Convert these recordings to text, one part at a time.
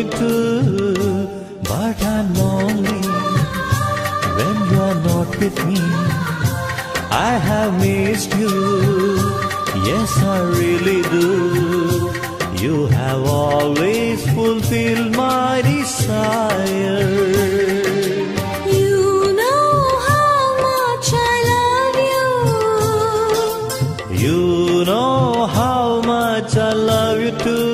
me too, but I'm lonely when you're not with me. I have missed you, yes I really do. You have always fulfilled my desire. You know how much I love you. You know how much I love you too.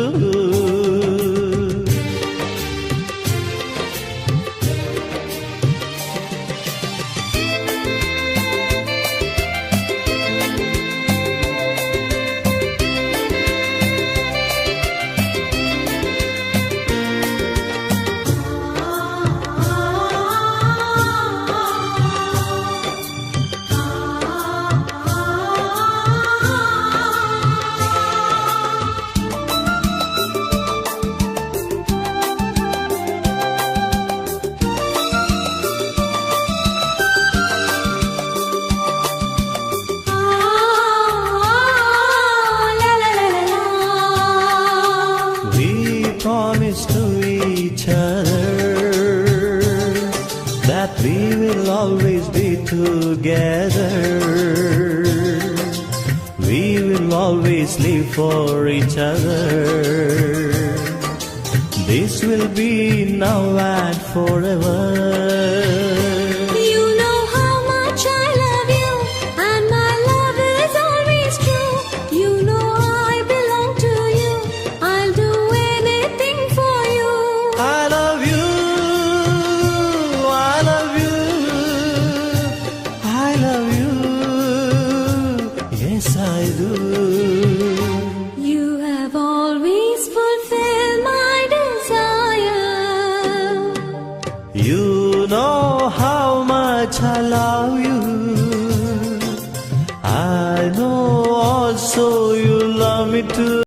Promise to each other that we will always be together. We will always live for each other. This will be now and forever. You know how much I love you, and my love is always true. You know I belong to you. I'll do anything for you. I love you, I love you, I love you, yes I do. You have always fulfilled my desire. You know how much I love you. I know also you love me too.